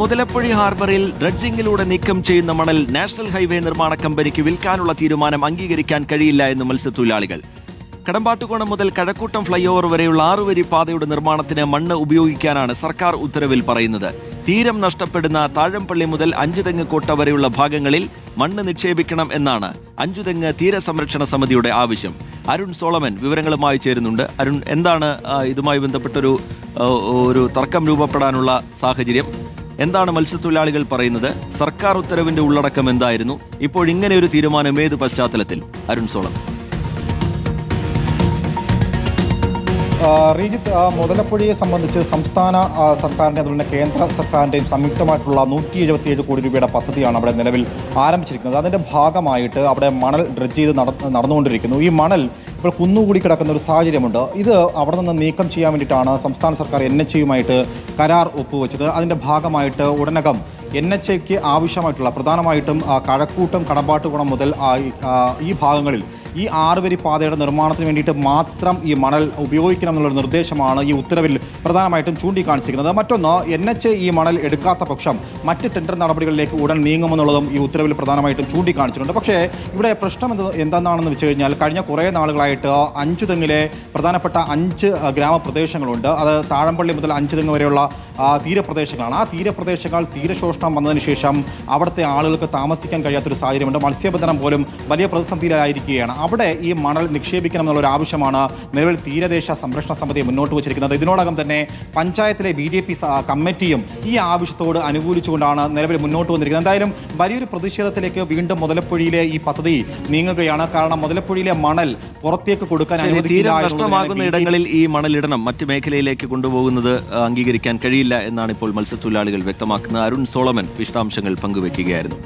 മുതലപ്പുഴി ഹാർബറിൽ ഡ്രഡ്ജിംഗിലൂടെ നീക്കം ചെയ്യുന്ന മണൽ നാഷണൽ ഹൈവേ നിർമ്മാണ കമ്പനിക്ക് വിൽക്കാനുള്ള തീരുമാനം അംഗീകരിക്കാൻ കഴിയില്ല എന്ന് മത്സ്യത്തൊഴിലാളികൾ. കടമ്പാട്ടുകോണം മുതൽ കഴക്കൂട്ടം ഫ്ലൈഓവർ വരെയുള്ള 6 വരി പാതയുടെ നിർമ്മാണത്തിന് മണ്ണ് ഉപയോഗിക്കാനാണ് സർക്കാർ ഉത്തരവിൽ പറയുന്നത്. തീരം നഷ്ടപ്പെടുന്ന താഴംപള്ളി മുതൽ അഞ്ചുതെങ്ങ് കോട്ട വരെയുള്ള ഭാഗങ്ങളിൽ മണ്ണ് നിക്ഷേപിക്കണം എന്നാണ് അഞ്ചുതെങ്ങ് തീരസംരക്ഷണ സമിതിയുടെ ആവശ്യം. അരുൺ സോളമൻ വിവരങ്ങളുമായി ചേരുന്നുണ്ട്. അരുൺ, എന്താണ് ഇതുമായി ബന്ധപ്പെട്ടൊരു തർക്കം രൂപപ്പെടാനുള്ള സാഹചര്യം? എന്താണ് മത്സ്യത്തൊഴിലാളികൾ പറയുന്നത്? സർക്കാർ ഉത്തരവിന്റെ ഉള്ളടക്കം എന്തായിരുന്നു? ഇപ്പോൾ ഇങ്ങനെ ഒരു തീരുമാനം ഏത് പശ്ചാത്തലത്തിൽ? അരുൺ സോളമൻ. റീജിത്ത്, മുതലപ്പുഴയെ സംബന്ധിച്ച് സംസ്ഥാന സർക്കാരിൻ്റെ അതുപോലെ തന്നെ കേന്ദ്ര സർക്കാരിൻ്റെയും സംയുക്തമായിട്ടുള്ള 177 കോടി രൂപയുടെ പദ്ധതിയാണ് അവിടെ നിലവിൽ ആരംഭിച്ചിരിക്കുന്നത്. അതിൻ്റെ ഭാഗമായിട്ട് അവിടെ മണൽ ഡ്രഡ്ജ് ചെയ്ത് നടന്നുകൊണ്ടിരിക്കുന്നു. ഈ മണൽ ഇപ്പോൾ കുന്നുകൂടി കിടക്കുന്ന ഒരു സാഹചര്യമുണ്ട്. ഇത് അവിടെ നിന്ന് നീക്കം ചെയ്യാൻ വേണ്ടിയിട്ടാണ് സംസ്ഥാന സർക്കാർ NHAയുമായിട്ട് കരാർ ഒപ്പുവെച്ചത്. അതിൻ്റെ ഭാഗമായിട്ട് ഉടനകം NHAയ്ക്ക് ആവശ്യമായിട്ടുള്ള പ്രധാനമായിട്ടും കഴക്കൂട്ടം കടമ്പാട്ടുകുളം മുതൽ ഈ ഭാഗങ്ങളിൽ ഈ 6 വരി പാതയുടെ നിർമ്മാണത്തിന് വേണ്ടിയിട്ട് മാത്രം ഈ മണൽ ഉപയോഗിക്കണം എന്നുള്ളൊരു നിർദ്ദേശമാണ് ഈ ഉത്തരവിൽ പ്രധാനമായിട്ടും ചൂണ്ടിക്കാണിച്ചിരിക്കുന്നത്. മറ്റൊന്ന്, NHA ഈ മണൽ എടുക്കാത്ത പക്ഷം മറ്റ് ടെൻഡർ നടപടികളിലേക്ക് ഉടൻ നീങ്ങുമെന്നുള്ളതും ഈ ഉത്തരവിൽ പ്രധാനമായിട്ടും ചൂണ്ടിക്കാണിച്ചിട്ടുണ്ട്. പക്ഷേ ഇവിടെ പ്രശ്നം എന്താണെന്ന് വെച്ച് കഴിഞ്ഞാൽ കഴിഞ്ഞ കുറേ നാളുകളായിട്ട് അഞ്ചുതെങ്ങിലെ പ്രധാനപ്പെട്ട 5 ഗ്രാമപ്രദേശങ്ങളുണ്ട്. അത് താഴംപള്ളി മുതൽ അഞ്ചുതെങ്ങ് വരെയുള്ള തീരപ്രദേശങ്ങളാണ്. ആ തീരപ്രദേശങ്ങൾ തീരശോഷണം വന്നതിന് ശേഷം അവിടുത്തെ ആളുകൾക്ക് താമസിക്കാൻ കഴിയാത്തൊരു സാഹചര്യമുണ്ട്. മത്സ്യബന്ധനം പോലും വലിയ പ്രതിസന്ധിയിലായിരിക്കുകയാണ്. അവിടെ ഈ മണൽ നിക്ഷേപിക്കണം എന്നുള്ളൊരു ആവശ്യമാണ് നിലവിൽ തീരദേശ സംരക്ഷണ സമിതി മുന്നോട്ട് വച്ചിരിക്കുന്നത്. ഇതിനോടകം തന്നെ പഞ്ചായത്തിലെ BJP കമ്മിറ്റിയും ഈ ആവശ്യത്തോട് അനുകൂലിച്ചുകൊണ്ടാണ് നിലവിൽ മുന്നോട്ട് വന്നിരിക്കുന്നത്. എന്തായാലും വലിയൊരു പ്രതിഷേധത്തിലേക്ക് വീണ്ടും മുതലപ്പുഴയിലെ ഈ പദ്ധതി നീങ്ങുകയാണ്. കാരണം മുതലപ്പുഴയിലെ മണൽ പുറത്തേക്ക് കൊടുക്കാൻ അനുവദിക്കില്ല. ഇടങ്ങളിൽ ഈ മണലിടണം, മറ്റ് മേഖലയിലേക്ക് കൊണ്ടുപോകുന്നത് അംഗീകരിക്കാൻ കഴിയില്ല എന്നാണ് ഇപ്പോൾ മത്സ്യത്തൊഴിലാളികൾ വ്യക്തമാക്കുന്നത്. അരുൺ സോളമൻ വിശദാംശങ്ങൾ പങ്കുവയ്ക്കുകയായിരുന്നു.